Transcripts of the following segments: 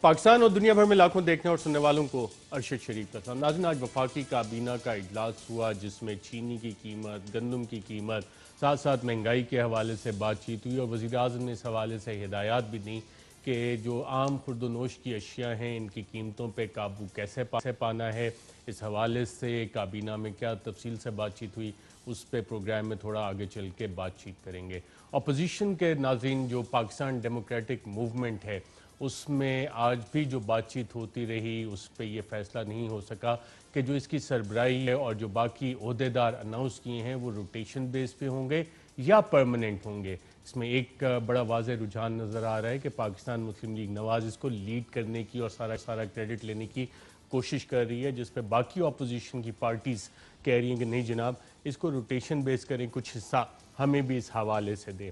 पाकिस्तान और दुनिया भर में लाखों देखने और सुनने वालों को अरशद शरीफ का सलाम। नाज़रीन, आज वफाकी काबीना का इजलास हुआ जिसमें चीनी की कीमत, गंदम की कीमत, साथ साथ महंगाई के हवाले से बातचीत हुई और वज़ीर आज़म ने इस हवाले से हिदायत भी दी कि जो आम खुर्दोनोश की अशिया हैं इनकी कीमतों पर काबू कैसे पाना है। इस हवाले से काबीना में क्या तफसील से बातचीत हुई उस पर प्रोग्राम में थोड़ा आगे चल के बातचीत करेंगे। अपोजिशन के नाज़रीन, जो पाकिस्तान डेमोक्रेटिक मूवमेंट है उसमें आज भी जो बातचीत होती रही उस पर यह फैसला नहीं हो सका कि जो इसकी सरबराही है और जो बाकी ओहदेदार अनाउंस किए हैं वो रोटेशन बेस पे होंगे या परमानेंट होंगे। इसमें एक बड़ा वाज़ेह रुझान नज़र आ रहा है कि पाकिस्तान मुस्लिम लीग नवाज़ इसको लीड करने की और सारा क्रेडिट लेने की कोशिश कर रही है, जिस पर बाकी अपोजिशन की पार्टीज़ कह रही हैं कि नहीं जनाब, इसको रोटेशन बेस करें, कुछ हिस्सा हमें भी इस हवाले से दें।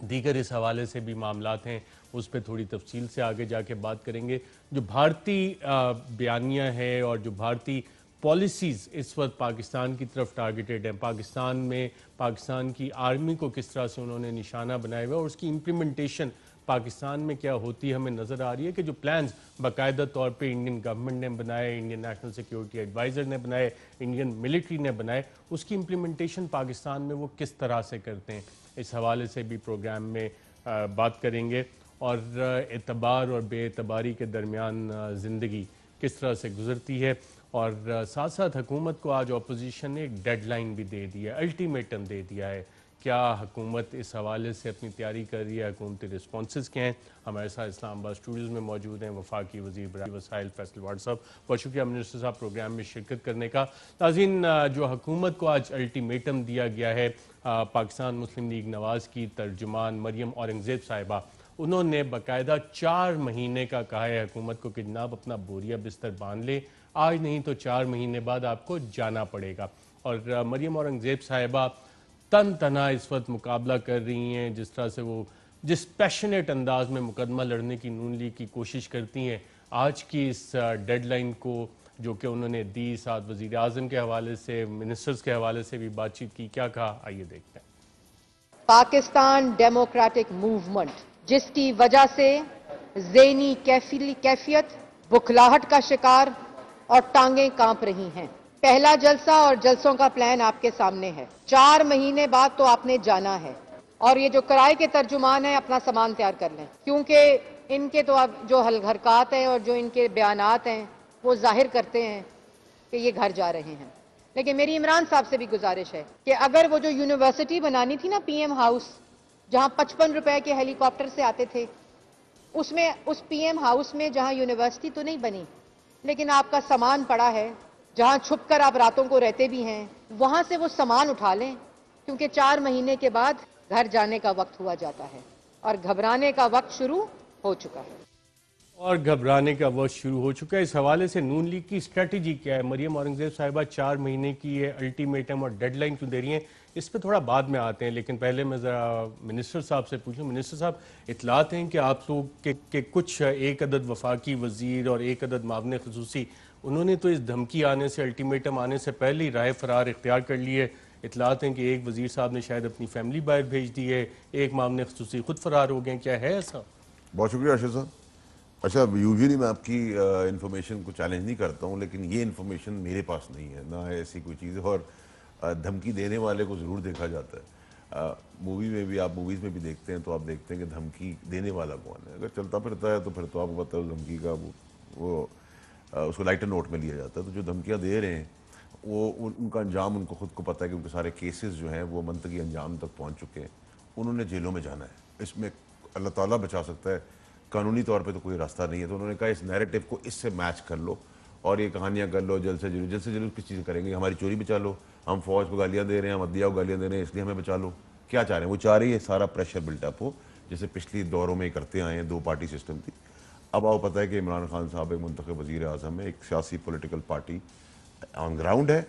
दीगर इस हवाले से भी मामलात हैं, उस पर थोड़ी तफसील से आगे जाके बात करेंगे। जो भारतीय बयानिया है और जो भारतीय पॉलिसीज़ इस वक्त पाकिस्तान की तरफ टारगेटेड हैं, पाकिस्तान में पाकिस्तान की आर्मी को किस तरह से उन्होंने निशाना बनाया हुआ है और उसकी इम्प्लीमेंटेशन पाकिस्तान में क्या होती है हमें नज़र आ रही है कि जो प्लान्स बाकायदा तौर पे इंडियन गवर्नमेंट ने बनाए, इंडियन नेशनल सिक्योरिटी एडवाइज़र ने बनाए, इंडियन मिलिट्री ने बनाए, उसकी इम्प्लीमेंटेशन पाकिस्तान में वो किस तरह से करते हैं, इस हवाले से भी प्रोग्राम में बात करेंगे। और एतबार और बेएतबारी के दरमियान ज़िंदगी किस तरह से गुजरती है। और साथ साथ हुकूमत को आज अपोजिशन ने एक डेडलाइन भी दे दी है, अल्टीमेटम दे दिया है। क्या हुकूमत इस हवाले से अपनी तैयारी कर रही है, हुकूमती रिस्पॉन्स क्या हैं। हमारे साथ इस्लामाबाद स्टूडियोज़ में मौजूद हैं वफाकी वज़ीर बराए वसाइल फैसल वाट साहब। बहुत शुक्रिया मिनिस्टर साहब प्रोग्राम में शिरकत करने का। नाज़रीन, जो हुकूमत को आज अल्टीमेटम दिया गया है, पाकिस्तान मुस्लिम लीग नवाज़ की तर्जुमान मरियम औरंगज़ेब साहिबा, उन्होंने बाकायदा 4 महीने का कहा है हुकूमत को कि जनाब अपना बोरिया बिस्तर बांध ले, आज नहीं तो 4 महीने बाद आपको जाना पड़ेगा। और मरियम औरंगज़ेब साहिबा तन तना इस वक्त मुकाबला कर रही हैं, जिस तरह से वो जिस पैशनेट अंदाज में मुकदमा लड़ने की नून लीग की कोशिश करती हैं, आज की इस डेडलाइन को जो कि उन्होंने दी, साथ वज़ीर आज़म के हवाले से, मिनिस्टर्स के हवाले से भी बातचीत की, क्या कहा आइए देखते हैं। पाकिस्तान डेमोक्रेटिक मूवमेंट जिसकी वजह से ज़ेनी कैफियत, बुखलाहट का शिकार और टांगें कांप रही हैं। पहला जलसा और जलसों का प्लान आपके सामने है। 4 महीने बाद तो आपने जाना है और ये जो किराए के तर्जुमान है अपना सामान तैयार कर लें, क्योंकि इनके तो अब जो हरकत हैं और जो इनके बयानात हैं वो जाहिर करते हैं कि ये घर जा रहे हैं। लेकिन मेरी इमरान साहब से भी गुजारिश है कि अगर वो जो यूनिवर्सिटी बनानी थी ना, पीएम हाउस, जहां 55 रुपए के हेलीकॉप्टर से आते थे, उसमें उस पीएम हाउस में जहां यूनिवर्सिटी तो नहीं बनी, लेकिन आपका सामान पड़ा है, जहां छुपकर आप रातों को रहते भी हैं, वहां से वो सामान उठा लें, क्योंकि 4 महीने के बाद घर जाने का वक्त हुआ जाता है और घबराने का वक्त शुरू हो चुका है। और घबराने का वक्त शुरू हो चुका है। इस हवाले से नून लीग की स्ट्रेटजी क्या है? मरियम औरंगज़ेब साहिबा 4 महीने की ये अल्टीमेटम और डेडलाइन क्यों दे रही हैं, इस पर थोड़ा बाद में आते हैं। लेकिन पहले मैं ज़रा मिनिस्टर साहब से पूछूं। मिनिस्टर साहब, इतलात हैं कि आप लोग के कुछ एक अदद वफाकी वज़ीर और एक अदद मावन ख़ुसूसी, उन्होंने तो इस धमकी आने से, अल्टीमेटम आने से पहले ही राह फरार इख्तियार कर ली है। इतलात हैं कि एक वज़ीर साहब ने शायद अपनी फैमिली बाहर भेज दी है, एक मामले ख़ुसूसी खुद फरार हो गए। क्या है ऐसा? बहुत शुक्रिया अर्शद साहब। अच्छा, यूजुअली मैं आपकी इन्फॉर्मेशन को चैलेंज नहीं करता हूँ, लेकिन ये इन्फॉर्मेशन मेरे पास नहीं है, ना है ऐसी कोई चीज़। और धमकी देने वाले को ज़रूर देखा जाता है। मूवी में भी, आप मूवीज़ में भी देखते हैं तो आप देखते हैं कि धमकी देने वाला कौन है। अगर चलता फिरता है तो फिर तो आपको पता है धमकी का वो उसको लाइटर नोट में लिया जाता है। तो जो धमकियाँ दे रहे हैं वो उनका अंजाम उनको खुद को पता है कि उनके सारे केसेस जो हैं वो मंतकी अंजाम तक पहुँच चुके हैं। उन्होंने जेलों में जाना है, इसमें अल्लाह ताला बचा सकता है, कानूनी तौर पे तो कोई रास्ता नहीं है। तो उन्होंने कहा इस नैरेटिव को इससे मैच कर लो और ये कहानियाँ कर लो, जल्द से जल्द किस चीज़ करेंगे, हमारी चोरी बचा लो, हम फौज को गालियाँ दे रहे हैं, हम अदलिया को गालियाँ दे रहे हैं, इसलिए हमें बचा लो। क्या चाह रहे हैं? वो चाह रही है सारा प्रेशर बिल्टअप हो, जैसे पिछली दौरों में करते आए हैं, 2 पार्टी सिस्टम थी। अब आपको पता है कि इमरान खान साहब एक मुंतखब वज़ीर आज़म है, एक सियासी पॉलिटिकल पार्टी ऑन ग्राउंड है।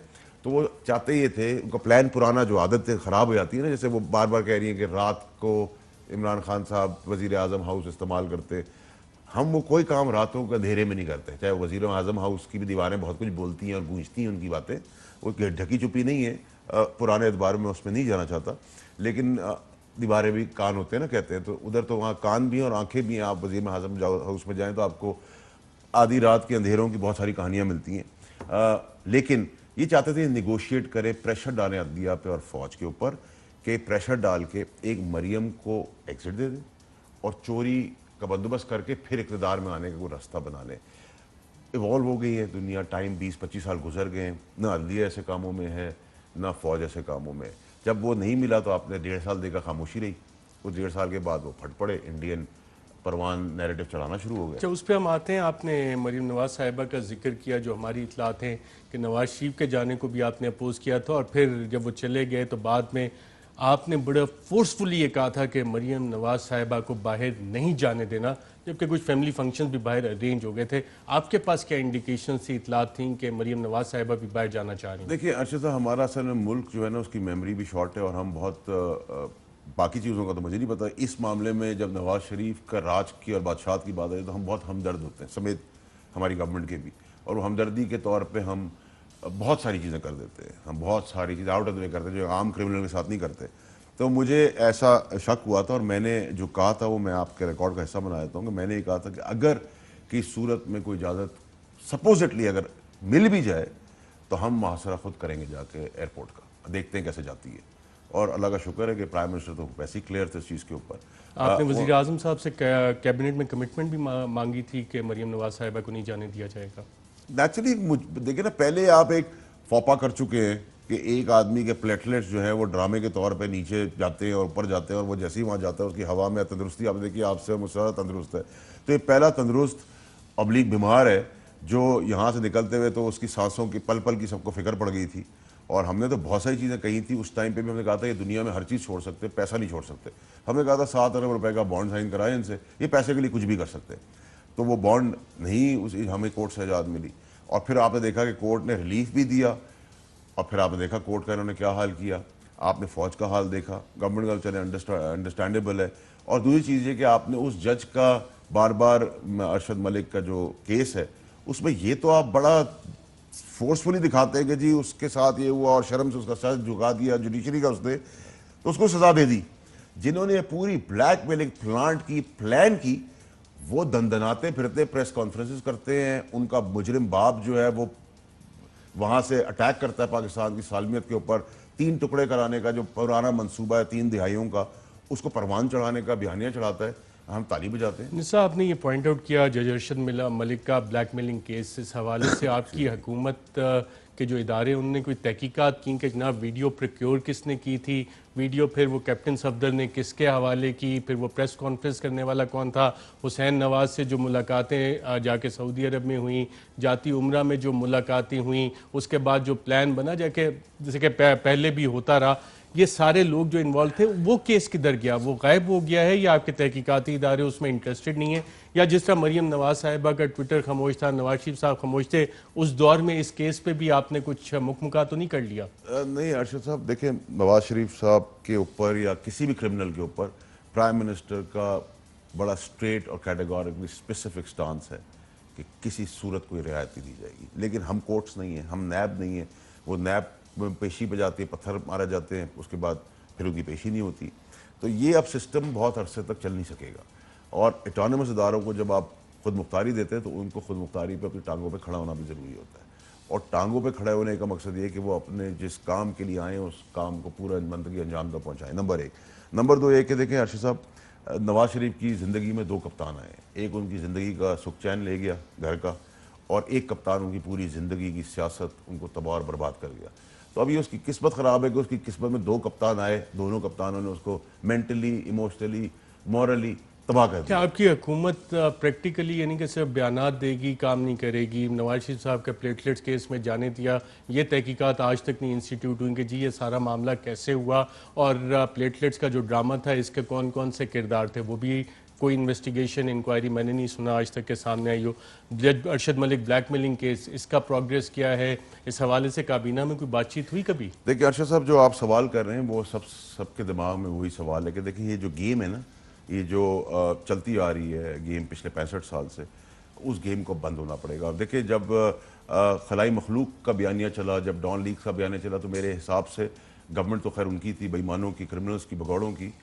तो वो चाहते ये थे, उनका प्लान पुराना, जो आदत ख़राब हो जाती है ना, जैसे वो बार बार कह रही है कि रात को इमरान खान साहब वज़ीर आज़म हाउस इस्तेमाल करते। हम वो कोई काम रातों के अंधेरे में नहीं करते। चाहे वज़ीर आज़म हाउस की भी दीवारें बहुत कुछ बोलती हैं और गूंजती हैं उनकी बातें, वो ढकी छुपी नहीं है, पुराने एतबार में उसमें नहीं जाना चाहता। लेकिन दीवारें भी कान होते हैं ना, कहते हैं, तो उधर तो वहाँ कान भी हैं और आंखें भी हैं। आप वज़ीर आज़म हाउस में जाएं तो आपको आधी रात के अंधेरों की बहुत सारी कहानियाँ मिलती हैं। लेकिन ये चाहते थे निगोशिएट करें, प्रेशर डालें अदलिया पे और फौज के ऊपर कि प्रेशर डाल के एक मरियम को एग्जिट दे दें और चोरी का बंदोबस्त करके फिर इक़्तिदार में आने का कोई रास्ता बना लें। इवॉल्व हो गई है दुनिया, टाइम 20-25 साल गुजर गए हैं, ना अदलिया ऐसे कामों में है ना फौज ऐसे कामों में। जब वो नहीं मिला तो आपने 1.5 साल देखा खामोशी रही, उस 1.5 साल के बाद वो फट पड़े, इंडियन परवान नैरेटिव चढ़ाना शुरू हो गया। अच्छा, उस पर हम आते हैं। आपने मरीम नवाज साहिबा का जिक्र किया, जो हमारी इतलात हैं कि नवाज शरीफ के जाने को भी आपने अपोज किया था, और फिर जब वो चले गए तो बाद में आपने बड़ा फोर्सफुली ये कहा था कि मरीम नवाज साहिबा को बाहर नहीं जाने देना, जबकि कुछ फैमिली फंक्शंस भी बाहर अरेंज हो गए थे। आपके पास क्या इंडिकेशन थी, इतलात थी कि मरीम नवाज साहिबा भी बाहर जाना चाह रही हैं? देखिए अर्शद साहब, हमारा असल में मुल्क जो है ना, उसकी मेमोरी भी शॉर्ट है और हम बहुत बाकी चीज़ों का तो मुझे नहीं पता। इस मामले में जब नवाज शरीफ का राज की और बादशाहत की बात आई तो हम बहुत हमदर्द होते हैं, समेत हमारी गवर्नमेंट के भी, और वो हमदर्दी के तौर पे हम बहुत सारी चीज़ें कर देते हैं। हम बहुत सारी चीज़ें आउट ऑफ द वे करते हैं जो आम क्रिमिनल के साथ नहीं करते। तो मुझे ऐसा शक हुआ था और मैंने जो कहा था वो मैं आपके रिकॉर्ड का हिस्सा बना देता हूँ कि मैंने ये कहा था कि अगर किस सूरत में कोई इजाज़त सपोजिटली अगर मिल भी जाए तो हम मुहासरा खुद करेंगे जाके एयरपोर्ट का, देखते हैं कैसे जाती है। और अल्लाह का शुक्र है कि प्राइम मिनिस्टर तो वैसे ही क्लियर थे इस चीज़ के ऊपर। आपने वज़ीर आज़म साहब से कैबिनेट में कमिटमेंट भी मांगी थी कि मरीम नवाज साहिबा को नहीं जाने दिया जाएगा। नेचुरली देखिए ना, पहले आप एक फौपा कर चुके हैं कि एक आदमी के प्लेटलेट्स जो है वो ड्रामे के तौर पे नीचे जाते हैं और ऊपर जाते हैं, और वो जैसे ही वहाँ जाता है उसकी हवा में तंदुरुस्ती आप देखिए आपसे मुझसे तंदुरुस्त है। तो ये पहला तंदुरुस्त ऑब्लिक बीमार है जो यहाँ से निकलते हुए तो उसकी सांसों की पल पल की सबको फिक्र पड़ गई थी। और हमने तो बहुत सारी चीज़ें कही थी उस टाइम पे भी। हमने कहा था ये दुनिया में हर चीज़ छोड़ सकते, पैसा नहीं छोड़ सकते। हमने कहा था 7 अरब रुपए का बॉन्ड साइन कराएं इनसे, ये पैसे के लिए कुछ भी कर सकते। तो वो बॉन्ड नहीं, उस हमें कोर्ट से आज़ाद मिली। और फिर आपने देखा कि कोर्ट ने रिलीफ भी दिया, और फिर आपने देखा कोर्ट का इन्होंने क्या हाल किया। आपने फ़ौज का हाल देखा। गवर्नमेंट का चले अंडरस्टैंडेबल है। और दूसरी चीज़ ये कि आपने उस जज का बार बार अरशद मलिक का जो केस है उसमें ये तो आप बड़ा फोर्सफुली दिखाते हैं कि जी उसके साथ ये हुआ और शर्म से उसका सर झुका दिया जुडिशरी का उसने, तो उसको सजा दे दी। जिन्होंने पूरी ब्लैकमेलिंग प्लान की वो दंदनाते फिरते प्रेस कॉन्फ्रेंसेस करते हैं। उनका मुजरिम बाप जो है वो वहाँ से अटैक करता है पाकिस्तान की सालमियत के ऊपर। 3 टुकड़े कराने का जो पुराना मंसूबा है 3 दिहाइयों का, उसको परवान चढ़ाने का बयानिया चढ़ाता है। हम ताली बजाते हैं। निसा, आपने ये पॉइंट आउट किया जज अरशद मलिक का ब्लैकमेलिंग केस, इस हवाले से आपकी हुकूमत के जो इदारे उन्होंने कोई तहकीकात की कि जनाब वीडियो प्रोक्योर किसने की थी, वीडियो फिर वो कैप्टन सफदर ने किसके हवाले की, फिर वो प्रेस कॉन्फ्रेंस करने वाला कौन था, हुसैन नवाज से जो मुलाकातें जाके सऊदी अरब में हुई, जाती उम्रा में जो मुलाकातें हुई, उसके बाद जो प्लान बना जाके जैसे कि पहले भी होता रहा, ये सारे लोग जो इन्वॉल्व थे वो केस किधर गया? वो गायब हो गया है या आपके तहकीकाती इदारे उसमें इंटरेस्टेड नहीं है? या जिस तरह मरीम नवाज साहिबा का ट्विटर खामोश था, नवाज शरीफ साहब खामोश थे, उस दौर में इस केस पे भी आपने कुछ मुकमुका तो नहीं कर लिया? नहीं अरशद साहब, देखिए नवाज शरीफ साहब के ऊपर या किसी भी क्रिमिनल के ऊपर प्राइम मिनिस्टर का बड़ा स्ट्रेट और कैटेगोरिकली स्पेसिफिक स्टांस है कि किसी सूरत कोई रियायत दी जाएगी। लेकिन हम कोर्ट्स नहीं हैं, हम नैब नहीं हैं। वो नैब पेशी पे जाती है, पत्थर मारे जाते हैं, उसके बाद फिर उनकी पेशी नहीं होती। तो ये अब सिस्टम बहुत अरसे तक चल नहीं सकेगा। और एटोनमस इदारों को जब आप खुद मुख्तारी देते हैं तो उनको खुद मुख्तारी पे अपनी टांगों पे खड़ा होना भी ज़रूरी होता है। और टांगों पे खड़े होने का मकसद ये कि वो अपने जिस काम के लिए आए उस काम को पूरा मंतकी अंजाम तक पहुँचाएँ, नंबर 1। नंबर 2 ये कि देखें अर्शद साहब, नवाज शरीफ की ज़िंदगी में 2 कप्तान आए। एक उनकी ज़िंदगी का सुख चैन ले गया घर का, और एक कप्तान उनकी पूरी ज़िंदगी की सियासत उनको तबाह और बर्बाद कर गया। तो अभी उसकी किस्मत ख़राब है कि उसकी किस्मत में 2 कप्तान आए, दोनों कप्तानों ने उसको मेंटली, इमोशनली, मॉरली तबाह कर दिया। क्या आपकी हुकूमत प्रैक्टिकली यानी कि सिर्फ बयानात देगी, काम नहीं करेगी? नवाज शरीफ साहब का प्लेटलेट्स केस में जाने दिया, ये तहकीकात आज तक नहीं इंस्टीट्यूट हुई कि जी ये सारा मामला कैसे हुआ, और प्लेटलेट्स का जो ड्रामा था इसके कौन कौन से किरदार थे, वो भी कोई इन्वेस्टिगेशन इंक्वायरी मैंने नहीं सुना आज तक के सामने आई हो। जज अरशद मलिक ब्लैकमेलिंग केस, इसका प्रोग्रेस क्या है? इस हवाले से काबीना में कोई बातचीत हुई कभी? देखिए अर्शद साहब, जो आप सवाल कर रहे हैं वो सबके दिमाग में वही सवाल है कि देखिए ये जो गेम है ना, ये जो चलती आ रही है गेम पिछले 65 साल से, उस गेम को बंद होना पड़ेगा। अब देखिए जब खलाई मखलूक का बयानिया चला, जब डॉन लीग का बयानिया चला, तो मेरे हिसाब से गवर्नमेंट तो खैर उनकी थी, बेईमानों की, क्रिमिनल्स की, भगौड़ों की,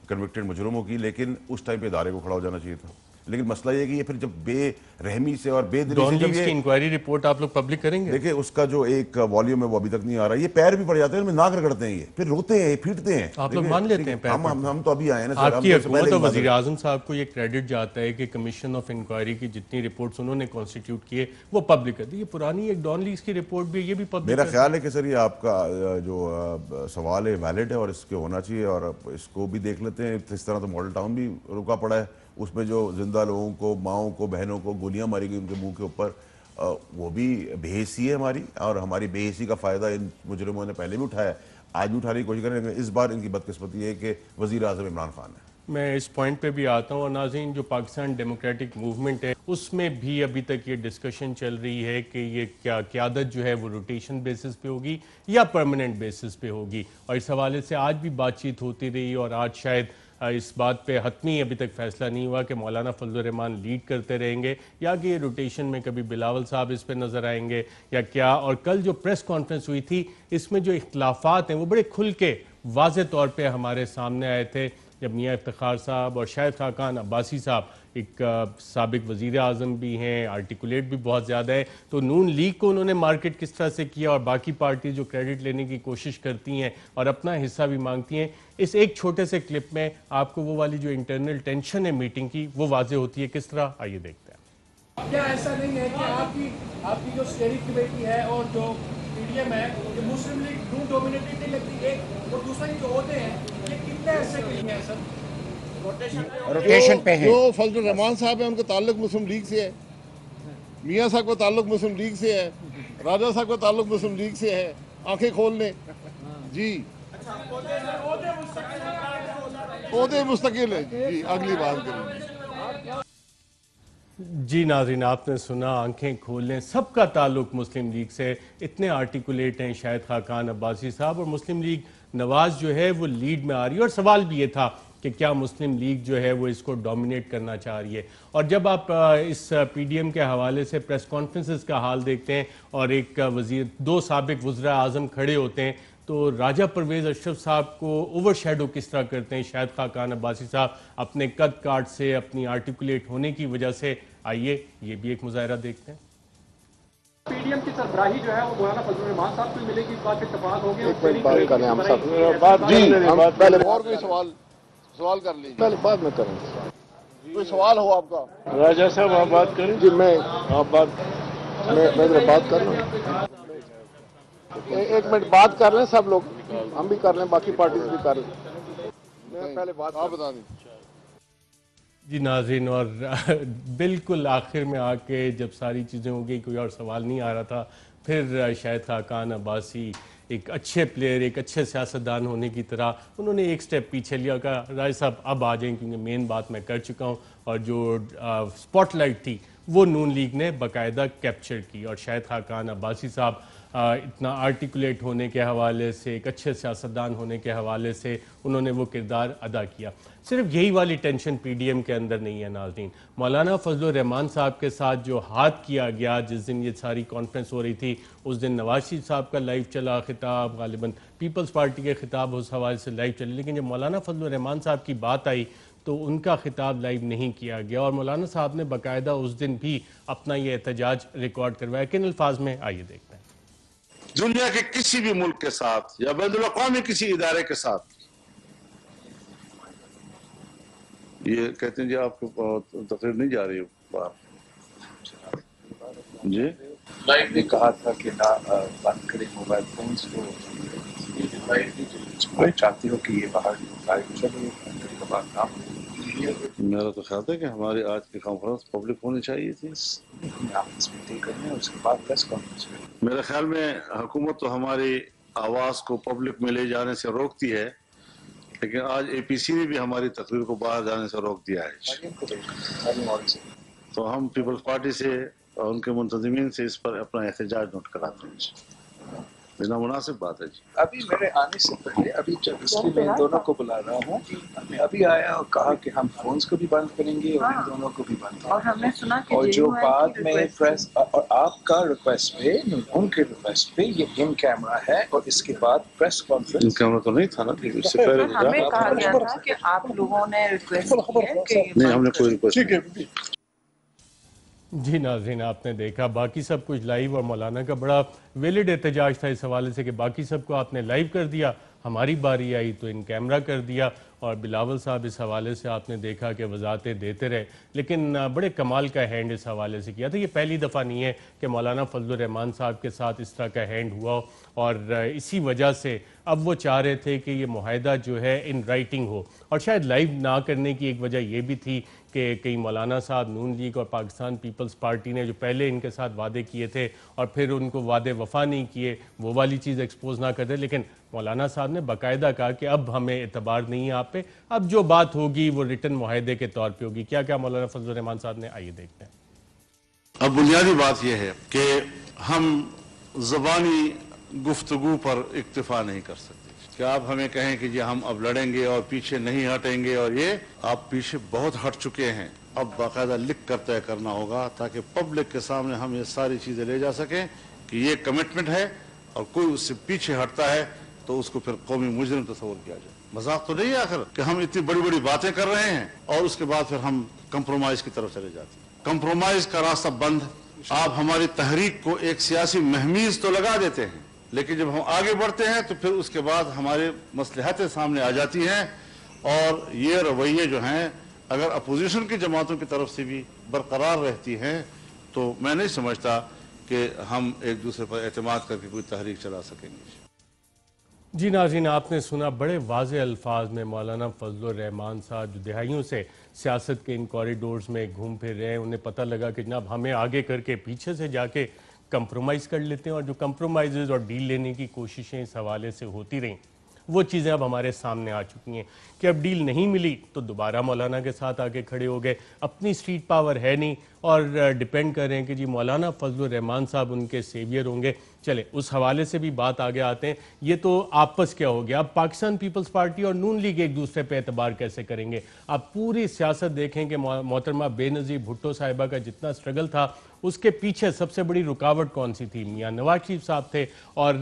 कन्विक्टेड मुजरमों की, लेकिन उस टाइम पे इदारे को खड़ा हो जाना चाहिए था। लेकिन मसला ये है कि ये फिर जब बेरहमी से और बेदिली डॉन से जब लीग्स की ये इंक्वायरी रिपोर्ट आप लोग पब्लिक करेंगे? देखिए उसका जो एक वॉल्यूम है वो अभी तक नहीं आ रहा। ये पैर भी पड़ जाते हैं, उनमें नाक रगड़ते हैं, ये फिर रोते हैं, पीटते हैं। आप लोग देखिए, मान लेते ठीक है, हैं पैर हम तो अभी आए हैं ना सर, हम आपकी तो इससे हुकूमत पहले और की बात है। वज़ीर आज़म साहब को ये क्रेडिट जाता है कि कमीशन ऑफ इंक्वायरी की जितनी रिपोर्ट्स उन्होंने कॉन्स्टिट्यूट किए वो पब्लिक कर दी। ये पुरानी एक डॉन लीग्स की रिपोर्ट भी है, ये भी पब्लिक मेरा ख्याल है कि सर ये आपका जो सवाल है वैलिड है और इसके होना चाहिए, और इसको भी देख लेते हैं। इस तरह तो मॉडल टाउन भी रुका पड़ा है, उसमें जो जिंदा लोगों को, माओं को, बहनों को गोलियां मारी गई उनके मुंह के ऊपर, वो भी बेहिसी है हमारी, और हमारी बेहिसी का फ़ायदा इन मुजरिमों ने पहले भी उठाया, आज भी उठाने की कोशिश करेंगे। इस बार इनकी बदकिस्मती है कि वज़ीर आज़म इमरान खान है। मैं इस पॉइंट पे भी आता हूँ। और नाज़रीन, जो पाकिस्तान डेमोक्रेटिक मूवमेंट है उसमें भी अभी तक ये डिस्कशन चल रही है कि ये क्या क़यादत जो है वो रोटेशन बेसिस पे होगी या परमानेंट बेसिस पे होगी, और इस हवाले से आज भी बातचीत होती रही। और आज शायद इस बात पे हतमी अभी तक फैसला नहीं हुआ कि मौलाना फजल रहमान लीड करते रहेंगे या कि ये रोटेशन में कभी बिलावल साहब इस पे नज़र आएंगे या क्या। और कल जो प्रेस कॉन्फ्रेंस हुई थी इसमें जो इख्तलाफात हैं वो बड़े खुल के वाज़े तौर पे हमारे सामने आए थे, जब मियाँ इफ्तिखार साहब और शाहिद खाकान अब्बासी साहब, एक साबिक वज़ीर आज़म भी हैं, आर्टिकुलेट भी बहुत ज़्यादा है, तो नून लीग को उन्होंने मार्केट किस तरह से किया और बाकी पार्टी जो क्रेडिट लेने की कोशिश करती हैं और अपना हिस्सा भी मांगती हैं। इस एक छोटे से क्लिप में आपको वो वाली जो इंटरनल टेंशन है मीटिंग की वो वाज़े होती है किस तरह, आइए देखते हैं। क्या ऐसा नहीं है कि आपकी जो स्टीयरिंग कमेटी है और जो पीडीएम है, ये मुस्लिम लीग नून डोमिनेटेड नहीं लगती, एक और दूसरा जो होते हैं ये कितने ऐसे के लिए है सर रोटेशन पे है। जो फजल रहमान साहब है उनका ताल्लुक मुस्लिम लीग से है, मियाँ साहब का ताल्लुक मुस्लिम लीग से है, राजा साहब का ताल्लुक मुस्लिम लीग से है। आंखें खोल लें जी, ओहदे मुस्तकिल है जी, अगली बात करेंगे। जी नाज़रीन, आपने सुना, आंखें खोल लें, सबका ताल्लुक मुस्लिम लीग से। इतने आर्टिकुलेट हैं शाहिद खाकान अब्बासी साहब, और मुस्लिम लीग नवाज जो है वो लीड में आ रही है। और सवाल भी ये था कि क्या मुस्लिम लीग जो है वो इसको डोमिनेट करना चाह रही है। और जब आप इस पीडीएम के हवाले से प्रेस कॉन्फ्रेंसेस का हाल देखते हैं और एक वज़ीर, दो साबिक वज़ीर आज़म खड़े होते हैं, तो राजा परवेज़ अशरफ साहब को ओवरशैडो किस तरह करते हैं शाहिद खाकान अब्बासी साहब अपने कद काट से, अपनी आर्टिकुलेट होने की वजह से। आइए ये भी एक मुजाहरा देखते हैं। पीडीएम की सरबराही जो है वो मौलाना फजल रहमान साहब को मिलेगी, इस बात पे इत्तेफाक हो गया। बात करें हम सब जी, हम पहले और कोई सवाल कर लीजिए, पहले बाद में करेंगे। कोई सवाल हो आपका? राजा साहब आप बात करें जी, मैं बात कर लूँ, एक मिनट बात कर लें सब लोग, हम भी कर लें, बाकी पार्टीज भी कर लें। मैं पहले बात आप बता दें। जी नाज़रीन, और बिल्कुल आखिर में आके जब सारी चीज़ें हो गई, कोई और सवाल नहीं आ रहा था, फिर शाहिद खाकान अब्बासी एक अच्छे प्लेयर, एक अच्छे सियासतदान होने की तरह उन्होंने एक स्टेप पीछे लिया, कहा राय साहब अब आ जाएं क्योंकि मेन बात मैं कर चुका हूँ। और जो स्पॉटलाइट थी वो नून लीग ने बाकायदा कैप्चर की, और शाहिद खाकान अब्बासी साहब इतना आर्टिकुलेट होने के हवाले से, एक अच्छे सियासतदान होने के हवाले से उन्होंने वो किरदार अदा किया। सिर्फ यही वाली टेंशन पीडीएम के अंदर नहीं है नाज़रीन, मौलाना फजल रहमान साहब के साथ जो हाथ किया गया जिस दिन ये सारी कॉन्फ्रेंस हो रही थी, उस दिन नवाज शरीफ साहब का लाइव चला खिताब, गालिबन पीपल्स पार्टी के खिताब उस हवाले से लाइव चले, लेकिन जब मौलाना फजल रहमान साहब की बात आई तो उनका खिताब लाइव नहीं किया गया। और मौलाना साहब ने बाकायदा उस दिन भी अपना ये एहतजाज रिकॉर्ड करवाया। किन अल्फाज में, आइए देखते हैं। दुनिया के किसी भी मुल्क के साथ या बैनुल-अक़वामी किसी इदारे के साथ ये कहते हैं जी आपको तकरीर नहीं जा रही बात जी, लाइव ने कहा था कि ना बंद करें मोबाइल फोन्स को, मैं चाहती हूँ कि ये बाहर लाइव चले, बात ना हो। मेरा तो ख्याल है कि हमारी आज की कॉन्फ्रेंस पब्लिक होनी चाहिए थी, आपस में तय करने उसके बाद प्रेस कॉन्फ्रेंस में। मेरे ख्याल में हुकूमत तो हमारी आवाज़ को पब्लिक में ले जाने से रोकती है, लेकिन आज एपीसी ने भी हमारी तकरीर को बाहर जाने से रोक दिया है। तो हम पीपल्स पार्टी से और उनके मुंतज़मीन से इस पर अपना एहतजाज नोट कराते हैं। बिना मुनासिब बात है जी। अभी मेरे आने से पहले, अभी जब इसलिए मैं इन दोनों को बुला रहा हूँ, मैं अभी आया और कहा कि हम फोन्स को भी बंद करेंगे और इन दोनों को भी बंद करेंगे। और हमने सुना कि और जो बाद में प्रेस और आपका रिक्वेस्ट पे, उनके रिक्वेस्ट पे ये इन कैमरा है और इसके बाद प्रेस कॉन्फ्रेंस। इन कैमरा तो नहीं था ना, इससे पहले हमें कहा गया था कि आप लोगों ने रिक्वेस्ट की है कि नहीं, हमने कोई रिक्वेस्ट नहीं। जी नाज़रीन, आपने देखा बाकी सब कुछ लाइव और मौलाना का बड़ा वैलिड एहतजाज था इस हवाले से कि बाकी सबको आपने लाइव कर दिया, हमारी बारी आई तो इन कैमरा कर दिया। और बिलावल साहब इस हवाले से आपने देखा कि वजाहतें देते रहे, लेकिन बड़े कमाल का हैंड इस हवाले से किया था। ये पहली दफ़ा नहीं है कि मौलाना फजल रहमान साहब के साथ इस तरह का हैंड हुआ हो, और इसी वजह से अब वो चाह रहे थे कि ये मुआहदा जो है इन राइटिंग हो। और शायद लाइव ना करने की एक वजह ये भी थी कि कई मौलाना साहब नून लीग और पाकिस्तान पीपल्स पार्टी ने जो पहले इनके साथ वादे किए थे और फिर उनको वादे वफा नहीं किए, वो वाली चीज़ एक्सपोज ना करते। लेकिन मौलाना साहब ने बाकायदा कहा कि अब हमें एतबार नहीं है आप पे, अब जो बात होगी वो रिटर्न मुआहदे के तौर पे होगी। क्या क्या मौलाना फजल रहमान साहब ने, आइए देखते हैं। अब बुनियादी बात यह है कि हम ज़बानी गुफ्तगू पर इक्तिफा नहीं कर सकते कि आप हमें कहें कि जी हम अब लड़ेंगे और पीछे नहीं हटेंगे, और ये आप पीछे बहुत हट चुके हैं। अब बाकायदा लिख कर तय करना होगा ताकि पब्लिक के सामने हम ये सारी चीजें ले जा सकें कि ये कमिटमेंट है, और कोई उससे पीछे हटता है तो उसको फिर कौमी मुजरिम तस्वर किया जाए। मजाक तो नहीं है आखिर कि हम इतनी बड़ी बड़ी बातें कर रहे हैं और उसके बाद फिर हम कंप्रोमाइज की तरफ चले जाते हैं। कंप्रोमाइज का रास्ता बंद। आप हमारी तहरीक को एक सियासी महमीज तो लगा देते हैं, लेकिन जब हम आगे बढ़ते हैं तो फिर उसके बाद हमारे मसलहतें सामने आ जाती हैं, और ये रवैये जो हैं अगर अपोजिशन की जमातों की तरफ से भी बरकरार रहती हैं तो मैं नहीं समझता कि हम एक दूसरे पर एतमाद करके कोई तहरीक चला सकेंगे। जी नाज़रीन, आपने सुना बड़े वाज़े अल्फाज में मौलाना फजल रहमान साहब जो दिहाइयों से सियासत के इन कॉरिडोर्स में घूम फिर रहे हैं, उन्हें पता लगा कि जनाब हमें आगे करके पीछे से जाके कंप्रोमाइज़ कर लेते हैं, और जो कंप्रोमाइज़ और डील लेने की कोशिशें इस हवाले से होती रहीं वो चीज़ें अब हमारे सामने आ चुकी हैं कि अब डील नहीं मिली तो दोबारा मौलाना के साथ आके खड़े हो गए। अपनी स्ट्रीट पावर है नहीं और डिपेंड कर रहे हैं कि जी मौलाना फजल रहमान साहब उनके सेवियर होंगे। चले उस हवाले से भी बात आगे आते हैं। ये तो आपस क्या हो गया, अब पाकिस्तान पीपल्स पार्टी और नून लीग एक दूसरे पे एतबार कैसे करेंगे। आप पूरी सियासत देखें कि मोहतरमा बेनज़ीर भुट्टो साहिबा का जितना स्ट्रगल था उसके पीछे सबसे बड़ी रुकावट कौन सी थी, मियाँ नवाज शरीफ साहब थे। और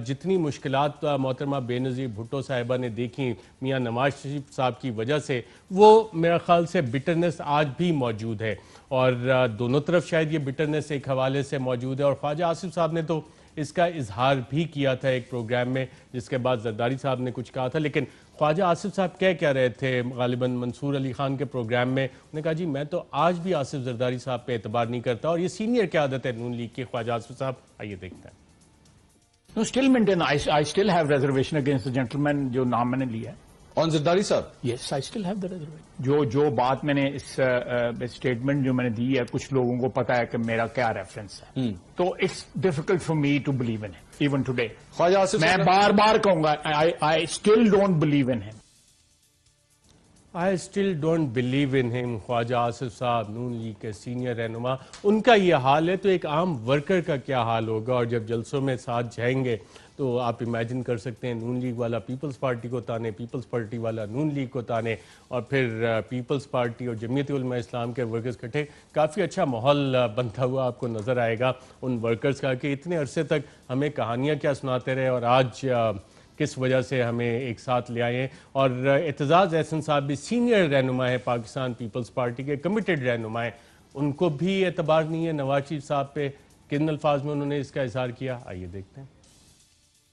जितनी मुश्किलात मोहतरमा बेनज़ीर भुट्टो साहिबा ने देखी मियाँ नवाज शरीफ साहब की वजह से, वो मेरा ख्याल से बिटरनेस आज भी मौजूद है, और दोनों तरफ शायद ये बिटरनेस एक हवाले से मौजूद है। और ख्वाजा आसिफ साहब ने तो इसका इजहार भी किया था एक प्रोग्राम में, जिसके बाद जरदारी साहब ने कुछ कहा था। लेकिन ख्वाजा आसिफ साहब कह रहे थे गालिबन मंसूर अली खान के प्रोग्राम में, उन्होंने कहा जी मैं तो आज भी आसिफ जरदारी साहब पे एतबार नहीं करता, और ये सीनियर की आदत है नून लीग की। ख्वाजा आसिफ साहब, आइए देखते हैं। No, still maintain. I still have reservation against the gentleman जो नाम मैंने लिया है। On Zardari साहब? Yes, I still have the reservation. जो बात मैंने इस स्टेटमेंट जो मैंने दी है, कुछ लोगों को पता है कि मेरा क्या रेफरेंस है, तो it's difficult for me to believe in him even today. Khwaja Asif मैं बार बार कहूंगा, I still don't believe in him. I still don't believe in him. Khwaja Asif साहब नून लीग के सीनियर रहनुमा, उनका ये हाल है तो एक आम वर्कर का क्या हाल होगा। और जब जलसों में साथ जाएंगे तो आप इमेजिन कर सकते हैं नून लीग वाला पीपल्स पार्टी को ताने, पीपल्स पार्टी वाला नून लीग को ताने, और फिर पीपल्स पार्टी और जमीयत उलमा इस्लाम के वर्कर्स इकट्ठे। काफ़ी अच्छा माहौल बनता हुआ आपको नज़र आएगा उन वर्कर्स का कि इतने अरसे तक हमें कहानियाँ क्या सुनाते रहे और आज किस वजह से हमें एक साथ ले आए हैं। और एतजाज़ एहसन साहब भी सीनियर रहनुमा है पाकिस्तान पीपल्स पार्टी के, कमिटेड रहनुमा है, उनको भी एतबार नहीं है नवाज शरीफ साहब पे। किन अल्फाज में उन्होंने इसका इज़हार किया, आइए देखते हैं।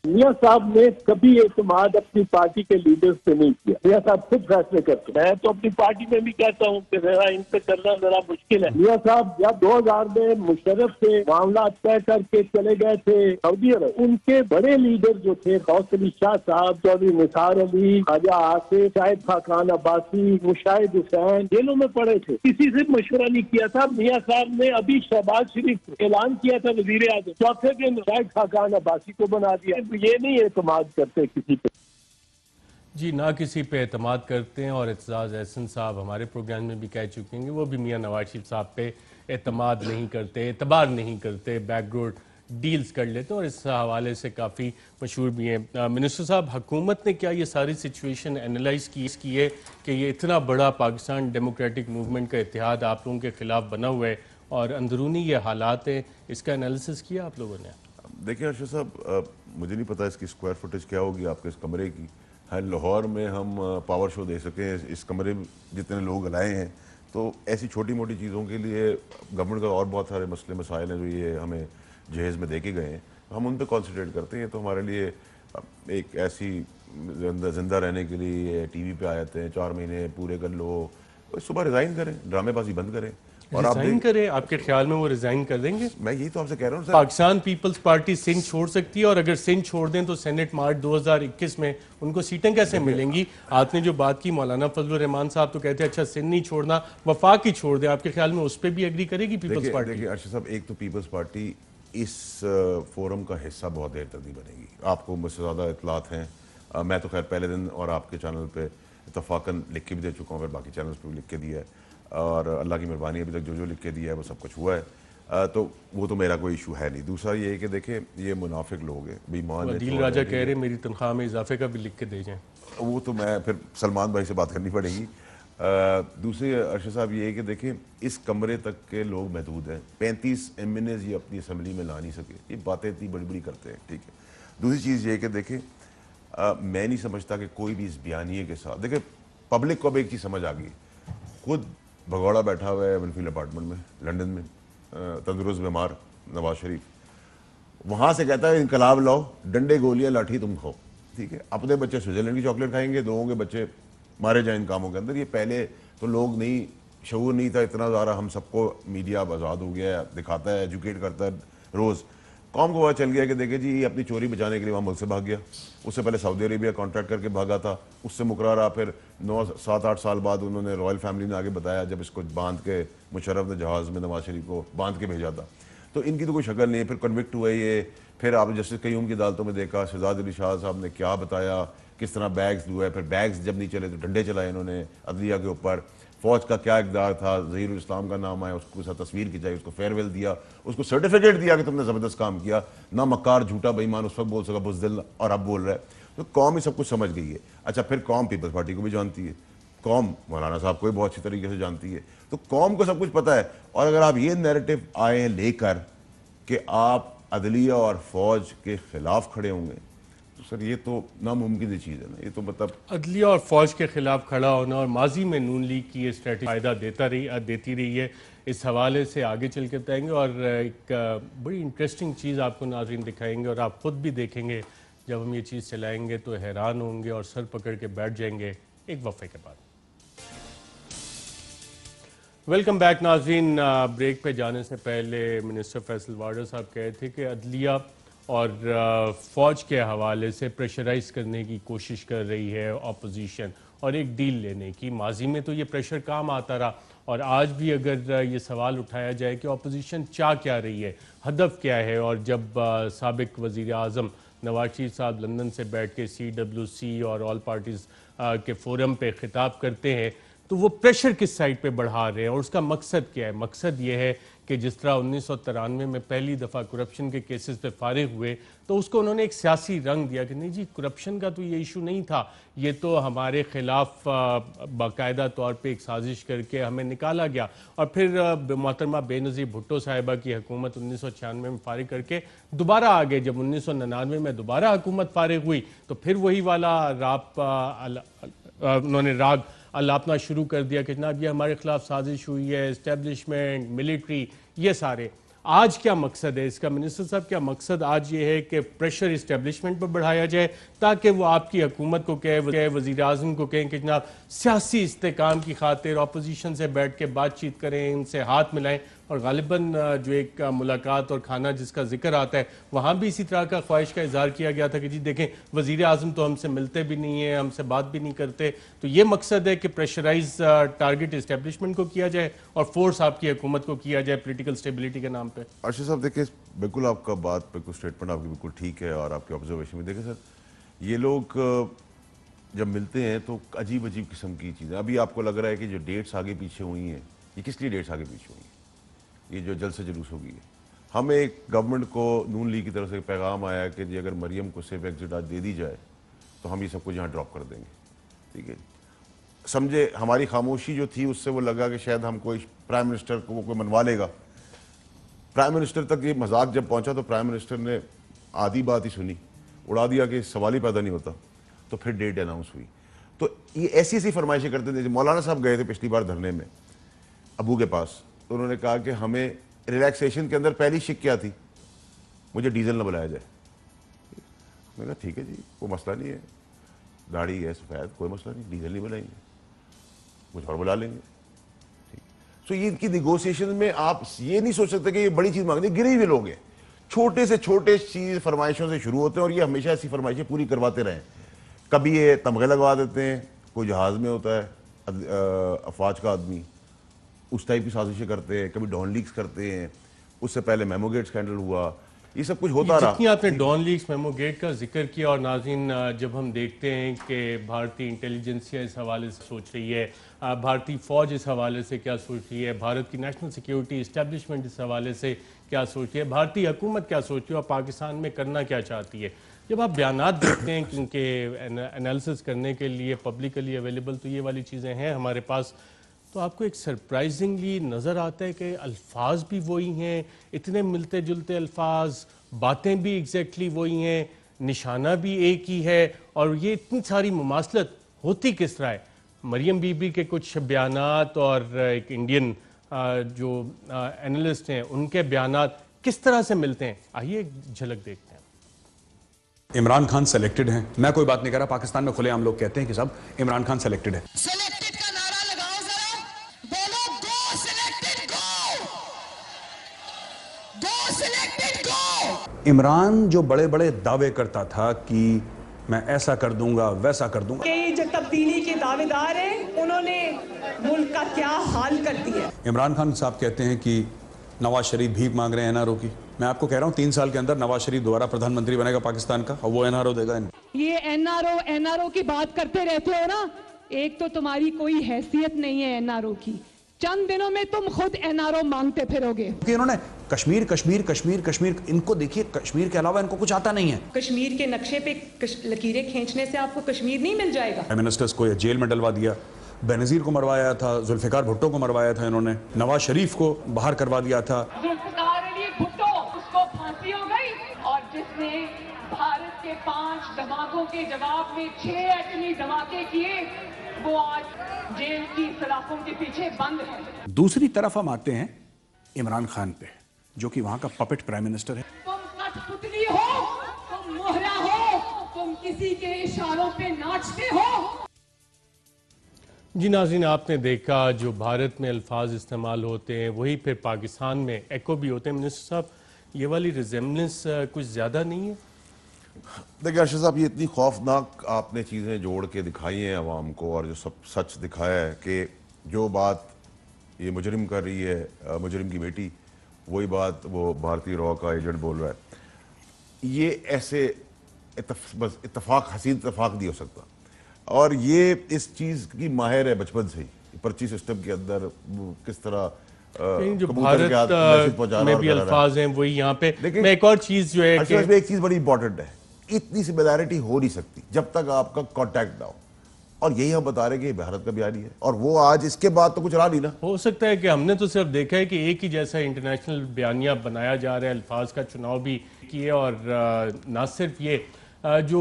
मियाँ साहब ने कभी एतमाद अपनी पार्टी के लीडर्स पे नहीं किया। मियाँ साहब खुद फैसले करते। मैं तो अपनी पार्टी में भी कहता हूँ कि जरा इन पे करना जरा मुश्किल है। मियाँ साहब जब 2000 में मुशर्रफ से मामला तय करके चले गए थे सऊदी अरब, उनके बड़े लीडर जो थे गौस अली शाह साहब, चौधरी निसार अली, ख्वाजा आसिफ, शाहिद खाकान अब्बासी, मुशाहिद हुसैन जेलों में पड़े थे, किसी से मशवरा नहीं किया था। मियाँ साहब ने अभी शहबाज शरीफ ऐलान किया था वजीर आजम, चौथे दिन शाहिद खाकान अब्बासी को बना दिया। ये नहीं एतमाद करते किसी पे। जी ना किसी पे एतमाद करते हैं, और एतजाज़ एहसन साहब हमारे प्रोग्राम में भी कह चुके हैं वो भी मियाँ नवाज शरीफ साहब पे एतमाद नहीं करते, एतबार नहीं करते। बैकग्राउंड डील्स कर लेते हैं और इस हवाले से काफ़ी मशहूर भी हैं। मिनिस्टर साहब, हुकूमत ने क्या ये सारी सिचुएशन एनालाइज की है कि ये इतना बड़ा पाकिस्तान डेमोक्रेटिक मूवमेंट का इत्तेहाद आप लोगों के ख़िलाफ़ बना हुआ है और अंदरूनी ये हालात हैं, इसका एनालिसिस किया आप लोगों ने? देखिए अर्शद साहब, मुझे नहीं पता इसकी स्क्वायर फुटेज क्या होगी आपके इस कमरे की। हाँ, लाहौर में हम पावर शो दे सकें, इस कमरे में जितने लोग लाए हैं, तो ऐसी छोटी मोटी चीज़ों के लिए गवर्नमेंट का और बहुत सारे मसले मसाइल हैं जो ये हमें जहेज़ में दे के गए हैं, हम उन पर कॉन्सनट्रेट करते हैं। तो हमारे लिए एक ऐसी जिंदा रहने के लिए टीवी पे आ जाते हैं, 4 महीने पूरे कर लो, सुबह रिज़ाइन करें, ड्रामेबाजी बंद करें और आप रिजाइन करें। आपके ख्याल में वो रिजाइन कर देंगे? मैं यही तो आपसे कह रहा हूँ sir. Pakistan Peoples Party Sindh छोड़ सकती है और अगर सिंध छोड़ दें तो सेनेट मार्च 2021 में उनको सीटें कैसे मिलेंगी? आपने जो बात की मौलाना फजलुर रहमान साहब तो कहते हैं अच्छा सिंध नहीं छोड़ना, वफाक ही छोड़ दे। आपके ख्याल में उस पर भी एग्री करेगी पीपल्स पार्टी? देखिए अर्शद साहब, एक तो पीपल्स पार्टी इस फोरम का हिस्सा बहुत देर तक नहीं बनेगी। आपको मुझसे ज़्यादा इतलात हैं। मैं तो खैर पहले दिन और आपके चैनल पे इतफाकन लिख के भी दे चुका हूँ, फिर बाकी चैनल्स पे भी लिख के दिया है और अल्लाह की मेहरबानी अभी तक जो लिख के दिया है वो सब कुछ हुआ है। तो वो तो मेरा कोई इशू है नहीं। दूसरा ये है कि देखें, ये मुनाफिक लोग हैं, बेईमान हैं। दिल राजा कह रहे मेरी तनख्वाह में इजाफे का भी लिख के दे जाएं। वो तो मैं फिर सलमान भाई से बात करनी पड़ेगी। दूसरी अर्शद साहब ये है कि देखें, इस कमरे तक के लोग महदूद हैं। 35 MNAs ये अपनी असम्बली में ला नहीं सके, ये बातें इतनी बड़ी बड़ी करते हैं, ठीक है। दूसरी चीज़ ये है कि देखें, मैं नहीं समझता कि कोई भी इस बयानिए के साथ, देखें पब्लिक को अब एक चीज़ समझ आ गई। खुद भगौड़ा बैठा हुआ है विनफील्ड अपार्टमेंट में लंदन में, तंदुरुस्त बीमार नवाज शरीफ, वहाँ से कहता है इनकलाब लाओ, डंडे गोलियाँ लाठी तुम खाओ, ठीक है। अपने बच्चे स्विट्जरलैंड की चॉकलेट खाएंगे, दोनों के बच्चे मारे जाए इन कामों के अंदर। ये पहले तो लोग नहीं, शऊर नहीं था इतना ज़्यादा। हम सबको मीडिया आज़ाद हो गया है, दिखाता है, एजुकेट करता है रोज़। कौम को पता चल गया कि देखे जी ये अपनी चोरी बचाने के लिए वहाँ मुल्क से भाग गया। उससे पहले सऊदी अरेबिया कॉन्ट्रैक्ट करके भागा था, उससे मुकर्रर रहा। फिर 9-7-8 साल बाद उन्होंने रॉयल फैमिली ने आगे बताया जब इसको बांध के मुशर्रफ ने जहाज़ में नवाज शरीफ को बांध के भेजा था। तो इनकी तो कोई शक्ल नहीं है। फिर कन्विक्ट हुए ये, फिर आप जस्टिस कयूम की अदालतों में देखा शहजाद अली शाह साहब ने क्या बताया, किस तरह बैग्स हुए। फिर बैग्स जब नहीं चले तो डंडे चलाए इन्होंने अदलिया के ऊपर। फौज का क्या इक़दार था, ज़हीरुल इस्लाम का नाम आया, उसको साथ तस्वीर खिंचाई, उसको फेयरवेल दिया, उसको सर्टिफिकेट दिया कि तुमने ज़बरदस्त काम किया। ना मक्कार झूठा बेईमान उस वक्त बोल सका बुज़दिल, और अब बोल रहा है। तो कौम ही सब कुछ समझ गई है। अच्छा, फिर कौम पीपल्स पार्टी को भी जानती है, कौम मौलाना साहब को भी बहुत अच्छी तरीके से जानती है। तो कौम को सब कुछ पता है। और अगर आप ये नैरेटिव आए हैं लेकर कि आप अदलिया और फौज के खिलाफ खड़े होंगे, तो सर ये तो नामुमकिन चीज़ है ना। ये तो मतलब अदलिया और फौज के खिलाफ खड़ा होना और माजी में नून लीग की ये स्ट्रेटजी फायदा देती रही है। इस हवाले से आगे चल के बताएंगे और एक बड़ी इंटरेस्टिंग चीज़ आपको नाज़रीन दिखाएंगे और आप खुद भी देखेंगे। जब हम ये चीज़ चलाएंगे तो हैरान होंगे और सर पकड़ के बैठ जाएंगे एक वक्फे के बाद। वेलकम बैक नाज़रीन। ब्रेक पे जाने से पहले मिनिस्टर फैसल वाडर साहब कहे थे कि अदलिया और फौज के हवाले से प्रेशराइज करने की कोशिश कर रही है अपोजिशन और एक डील लेने की। माजी में तो ये प्रेशर काम आता रहा और आज भी अगर ये सवाल उठाया जाए कि अपोजिशन चाह क्या रही है, हदफ क्या है। और जब साबिक वज़ीर आज़म नवाज शरीफ साहब लंदन से बैठ के CWC और ऑल पार्टीज़ के फोरम पे खिताब करते हैं तो वो प्रेशर किस साइड पे बढ़ा रहे हैं और उसका मकसद क्या है? मकसद ये है कि जिस तरह 1993 में पहली दफ़ा करप्शन के केसेस पे फारिग हुए तो उसको उन्होंने एक सियासी रंग दिया कि नहीं जी करप्शन का तो ये इशू नहीं था, ये तो हमारे ख़िलाफ़ बाकायदा तौर पे एक साजिश करके हमें निकाला गया। और फिर मोहतरमा बेनज़ीर भुट्टो साहिबा की हुकूमत 1996 में फारिग करके दोबारा आ गए। जब 1999 में दोबारा हुकूमत फारिग हुई तो फिर वही वाला उन्होंने राग अलापना शुरू कर दिया कि जनाब ये हमारे खिलाफ साजिश हुई है, इस्टेब्लिशमेंट, मिलिट्री, ये सारे। आज क्या मकसद है इसका मिनिस्टर साहब? क्या मकसद आज ये है कि प्रेशर इस्टेब्लिशमेंट पर बढ़ाया जाए ताकि वो आपकी हुकूमत को कहे, वज़ीर आज़म को कहें कि जनाब सियासी इस्तेकाम की खातिर अपोजिशन से बैठ के बातचीत करें, इनसे हाथ मिलाएं। और गालिबन जो एक मुलाकात और खाना जिसका जिक्र आता है वहाँ भी इसी तरह का ख्वाहिश का इजहार किया गया था कि जी देखें वज़ीर आज़म तो हमसे मिलते भी नहीं है, हमसे बात भी नहीं करते। तो ये मकसद है कि प्रेशराइज टारगेट इस्टेब्लिशमेंट को किया जाए और फोर्स आपकी हुकूमत को किया जाए पॉलिटिकल स्टेबिलिटी के नाम पे। अर्शद साहब देखिए, बिल्कुल आपका बात, बिल्कुल स्टेटमेंट आपकी बिल्कुल ठीक है और आपकी ऑब्जर्वेशन भी। देखिए सर, ये लोग जब मिलते हैं तो अजीब अजीब किस्म की चीज़ें। अभी आपको लग रहा है कि जो डेट्स आगे पीछे हुई हैं, ये किस लिए डेट्स आगे पीछे हुई हैं? ये जो जल्द से जुलूस होगी, हमें एक गवर्नमेंट को नून लीग की तरफ से पैगाम आया कि जी अगर मरियम को सेफ एग्जिट आज दे दी जाए तो हम ये सब कुछ यहाँ ड्रॉप कर देंगे, ठीक है। समझे हमारी खामोशी जो थी उससे वो लगा कि शायद हम कोई प्राइम मिनिस्टर को कोई मनवा लेगा। प्राइम मिनिस्टर तक ये मजाक जब पहुंचा तो प्राइम मिनिस्टर ने आधी बात ही सुनी, उड़ा दिया कि सवाल ही पैदा नहीं होता। तो फिर डेट अनाउंस हुई। तो ये ऐसी ऐसी फरमाइशें करते थे। मौलाना साहब गए थे पिछली बार धरने में अबू के पास, तो उन्होंने कहा कि हमें रिलैक्सेशन के अंदर पहली शिक क्या थी, मुझे डीजल न बुलाया जाए। मैंने कहा ठीक है जी, कोई मसला नहीं है, दाढ़ी है सफ़ेद, कोई मसला नहीं, डीजल नहीं बुलाएंगे, कुछ और बुला लेंगे। सो ये इनकी निगोसिएशन में आप ये नहीं सोच सकते कि ये बड़ी चीज़ मांगते, गिरे हुए लोग हैं, छोटे से छोटे चीज़ फरमाइशों से शुरू होते हैं और ये हमेशा ऐसी फरमाइशें पूरी करवाते रहें। कभी ये तमगे लगवा देते हैं, कोई जहाज़ में होता है अफवाज का आदमी, उस टाइप की साजिशें करते हैं, कभी डॉन लीक्स करते हैं, उससे पहले मेमोगेट स्कैंडल हुआ, ये सब कुछ होता रहा। जितनी आपने डॉन लीक्स मेमोगेट का जिक्र किया और नाज़रीन जब हम देखते हैं कि भारतीय इंटेलिजेंसिया इस हवाले से सोच रही है, भारतीय फ़ौज इस हवाले से क्या सोच रही है, भारत की नेशनल सिक्योरिटी इस्टेब्लिशमेंट इस हवाले से क्या सोच रही है, भारतीय हुकूमत क्या सोच रही है और पाकिस्तान में करना क्या चाहती है, जब आप बयानात देखते हैं क्योंकि एनालिसिस करने के लिए पब्लिकली अवेलेबल तो ये वाली चीज़ें हैं हमारे पास, तो आपको एक सरप्राइजिंगली नज़र आता है कि अल्फाज भी वही हैं, इतने मिलते जुलते अल्फाज, बातें भी एग्जैक्टली वही हैं, निशाना भी एक ही है, और ये इतनी सारी मुमासलत होती किस तरह है। मरियम बीबी के कुछ बयानात और एक इंडियन जो एनालिस्ट हैं उनके बयानात किस तरह से मिलते हैं, आइए एक झलक देखते हैं। इमरान खान सेलेक्टेड हैं, मैं कोई बात नहीं कर रहा, पाकिस्तान में खुलेआम लोग कहते हैं कि सब इमरान खान सेलेक्टेड है। सेलेक्टेड का नारा लगाओ जरा, बोलो गो सिलेक्टेड गो, गो सिलेक्टेड गो। इमरान जो बड़े बड़े दावे करता था कि मैं ऐसा कर दूंगा वैसा कर दूंगा, ये जो तब्दीली के दावेदार हैं उन्होंने मुल्क का क्या हाल कर दिया। इमरान खान साहब कहते हैं कि नवाज शरीफ भीख मांग रहे हैं एनआरओ की। मैं आपको कह रहा हूँ 3 साल के अंदर नवाज शरीफ दोबारा प्रधानमंत्री बनेगा पाकिस्तान का और वो एनआरओ देगा। ये एनआरओ की बात करते रहते हो ना, एक तो तुम्हारी कोई हैसियत नहीं है एनआरओ की, चंद दिनों में तुम खुद एनआरओ मांगते फिरोगे। क्योंकि इन्होंने कश्मीर कश्मीर कश्मीर कश्मीर, इनको देखिए कश्मीर के अलावा इनको कुछ आता नहीं है। कश्मीर के नक्शे पे लकीरें खींचने से आपको कश्मीर नहीं मिल जाएगा। प्राइम मिनिस्टर्स को जेल में डलवा दिया, बेनजीर को मरवाया था, जुल्फिकार भुट्टो को मरवाया था इन्होंने, नवाज शरीफ को बाहर करवा दिया था। जुल्फिकार अली भुट्टो उसको फांसी हो गई, और जिसने भारत के 5 धमाकों के जवाब में 6 एटमी धमाके किए वो आज जेल की सलाखों के पीछे बंद है। दूसरी तरफ हम आते हैं इमरान खान पे, जो कि वहां का पपेट प्राइम मिनिस्टर है। तुम कठपुतली हो, तुम मोहरा हो, तुम किसी के इशारों पे नाचते हो। जी नाज़रीन, आपने देखा जो भारत में अल्फाज इस्तेमाल होते हैं वही फिर पाकिस्तान में एको भी होते हैं। मिनिस्टर साहब, ये वाली रिजेम्बलेंस कुछ ज़्यादा नहीं है? देखिए अर्शद साहब, ये इतनी खौफनाक आपने चीज़ें जोड़ के दिखाई हैं आवाम को, और जो सब सच दिखाया है कि जो बात ये मुजरिम कर रही है, मुजरिम की बेटी, वही बात वो भारतीय रॉ का एजेंट बोल रहा है। ये ऐसे बस इत्तफाक, हसीन इत्तफाक नहीं हो सकता। और ये इस चीज़ की माहिर है बचपन से ही, पर्ची सिस्टम के अंदर किस तरह जो भारत में भी अल्फाज हैं वही यहाँ पे। मैं एक और चीज़ जो है कि एक चीज़ बड़ी इंपॉर्टेंट है, इतनी सिमिलैरिटी हो नहीं सकती जब तक आपका कॉन्टैक्ट ना हो, और यही हम बता रहे हैं कि भारत का बयानी है, और वो आज इसके बाद तो कुछ रहा नहीं ना। हो सकता है कि हमने तो सिर्फ देखा है कि एक ही जैसा इंटरनेशनल बयानिया बनाया जा रहा है, अल्फाज का चुनाव भी किए, और ना सिर्फ ये जो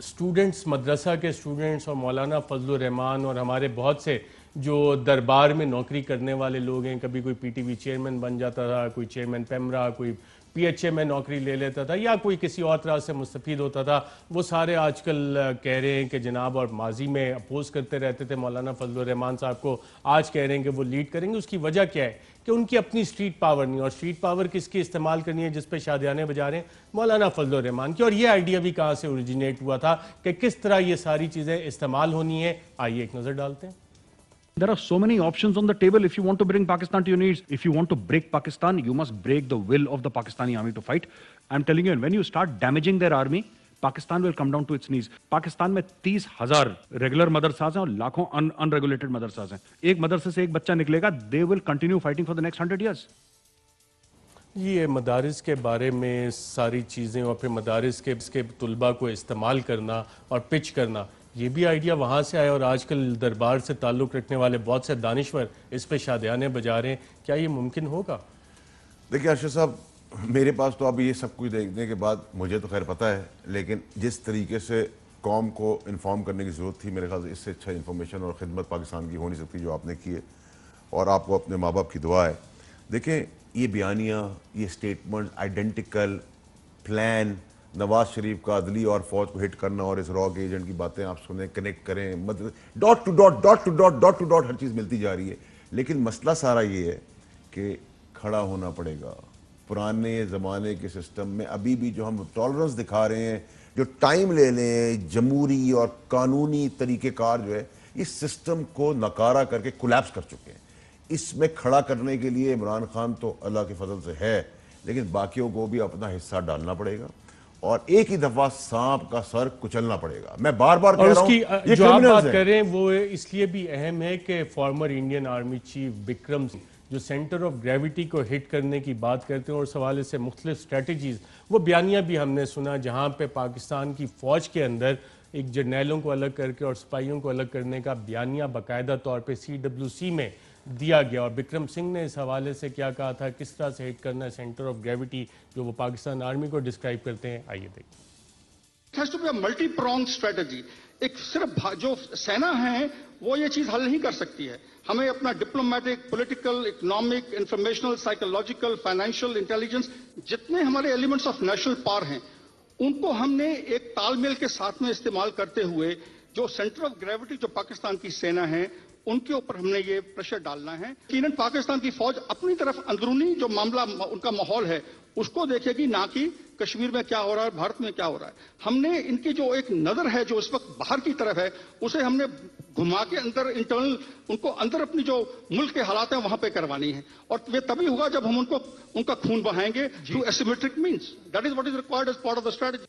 स्टूडेंट्स, मदरसा के स्टूडेंट्स और मौलाना फजलुर रहमान और हमारे बहुत से जो दरबार में नौकरी करने वाले लोग हैं, कभी कोई पीटीवी चेयरमैन बन जाता था, कोई चेयरमैन पेमरा, कोई पीएचए में नौकरी ले लेता था, या कोई किसी और तरह से मुस्तफीद होता था, वो सारे आजकल कह रहे हैं कि जनाब, और माजी में अपोज करते रहते थे मौलाना फजलुर रहमान साहब को, आज कह रहे हैं कि वो लीड करेंगे। उसकी वजह क्या है कि उनकी अपनी स्ट्रीट पावर नहीं, और स्ट्रीट पावर किसकी इस्तेमाल करनी है, जिस पे शादियाने बजा रहे हैं मौलाना फजलुर रहमान की। और ये आइडिया भी कहाँ से ओरिजिनेट हुआ था कि किस तरह ये सारी चीज़ें इस्तेमाल होनी है, आइए एक नज़र डालते हैं। There are so many options on the table if you want to bring Pakistan to your knees. If you want to break Pakistan, you must break the will of the Pakistani army to fight. I'm telling you, and when you start damaging their army, Pakistan will come down to its knees. Pakistan में 30,000 regular मदरसाज हैं और लाखों unregulated मदरसाज हैं। एक मदरसे से एक बच्चा निकलेगा, they will continue fighting for the next 100 years. ये मदारिस के बारे में सारी चीज़ें और फिर मदारिस के तलबा को इस्तेमाल करना और पिच करना, ये भी आइडिया वहाँ से आया और आजकल दरबार से ताल्लुक़ रखने वाले बहुत से दानिश्वर इस पे शादियाने बजा रहे हैं। क्या ये मुमकिन होगा? देखिए अरशद साहब, मेरे पास तो अब ये सब कुछ देखने के बाद मुझे तो खैर पता है, लेकिन जिस तरीके से कौम को इन्फॉर्म करने की ज़रूरत थी, मेरे ख्याल से इससे अच्छा इन्फॉर्मेशन और ख़िदमत पाकिस्तान की हो नहीं सकती जो आपने की है, और आपको अपने माँ बाप की दुआ है। देखें, ये बयानियाँ, ये statement, identical plan, Nawaz Sharif का अदली और फौज को हिट करना और इस रॉक एजेंट की बातें आप सुने, कनेक्ट करें, मतलब dot to dot dot to dot dot to dot हर चीज़ मिलती जा रही है। लेकिन मसला सारा ये है कि खड़ा होना पड़ेगा। पुराने ज़माने के सिस्टम में अभी भी जो हम टॉलरेंस दिखा रहे हैं, जो टाइम ले लें, जमहूरी और कानूनी तरीक़ेकार जो है, इस सिस्टम को नकारा करके कोलैप्स कर चुके हैं। इसमें खड़ा करने के लिए इमरान खान तो अल्लाह के फजल से है, लेकिन बाकियों को भी अपना हिस्सा डालना पड़ेगा और एक ही दफा सांप का सर कुचलना पड़ेगा। मैं बार बार कह रहा हूं, ये जो आप बात कर रहे हैं वो इसलिए भी अहम है कि former Indian army chief Bikram Singh जो सेंटर ऑफ ग्रेविटी को हिट करने की बात करते हैं और इस हवाले से मुख्तलिफ स्ट्रेटजीज, वो बयानिया भी हमने सुना जहां पे पाकिस्तान की फौज के अंदर एक जर्नैलों को अलग करके और सिपाहियों को अलग करने का बयानिया बाकायदा तौर पे CWC में दिया गया। और बिक्रम सिंह ने इस हवाले से क्या कहा था, किस तरह से हिट करना है सेंटर ऑफ ग्रेविटी जो वो पाकिस्तान आर्मी को डिस्क्राइब करते हैं, आइए देखिए। It has to be a multi-pronged strategy. एक सिर्फ जो सेना है वो ये चीज हल नहीं कर सकती है। हमें अपना diplomatic, political, economic, informational, psychological, financial intelligence, जितने हमारे एलिमेंट्स ऑफ नेशनल पावर हैं, उनको हमने एक तालमेल के साथ में इस्तेमाल करते हुए जो सेंटर ऑफ ग्रेविटी जो पाकिस्तान की सेना है उनके ऊपर हमने ये प्रेशर डालना है। यकीनन पाकिस्तान की फौज अपनी तरफ अंदरूनी जो मामला उनका माहौल है उसको देखेगी, ना कि कश्मीर में क्या हो रहा है, भारत में क्या हो रहा है। हमने इनकी जो एक नजर है जो इस वक्त बाहर की तरफ है उसे हमने घुमा के अंदर इंटरनल उनको अंदर अपनी जो मुल्क के हालात हैं वहां पे करवानी है और वे तभी होगा जब हम उनका खून बहाएंगे through asymmetric means. That is what is required as part of the strategy.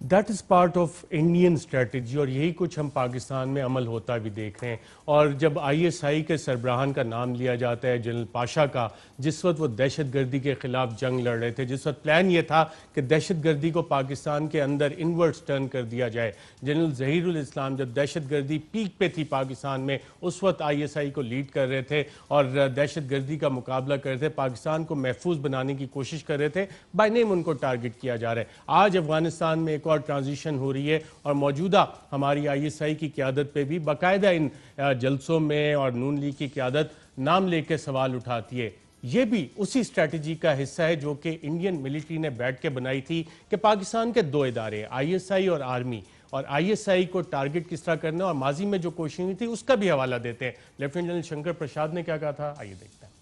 That is part of Indian strategy और यही कुछ हम पाकिस्तान में अमल होता भी देख रहे हैं। और जब ISI के सरबराहान का नाम लिया जाता है जनरल पाशा का, जिस वक्त वो दहशत गर्दी के ख़िलाफ़ जंग लड़ रहे थे, जिस वक्त प्लान ये था कि दहशत गर्दी को पाकिस्तान के अंदर इनवर्ट्स टर्न कर दिया जाए, जनरल ज़हीरुल इस्लाम जब दहशत गर्दी पीक पे थी पाकिस्तान में, उस वक्त ISI को लीड कर रहे थे और दहशत गर्दी का मुकाबला कर रहे थे, पाकिस्तान को महफूज बनाने की कोशिश कर रहे थे, बाय नेम उनको टारगेट किया जा रहा है। आज अफगानिस्तान में एक और ट्रांजिशन हो रही है और मौजूदा हमारी ISI की क़यादत पे भी बाकायदा इन जलसों में और नून लीग की क़यादत नाम लेके सवाल उठाती है। ये भी उसी स्ट्रेटजी का हिस्सा है जो कि इंडियन मिलिट्री ने बैठ के बनाई थी कि पाकिस्तान के दो इदारे हैं, ISI और आर्मी, और ISI को टारगेट किस तरह करना और माजी में जो कोशिश हुई थी उसका भी हवाला देते हैं। लेफ्टिनेंट जनरल शंकर प्रसाद ने क्या कहा था, आइए देखते हैं।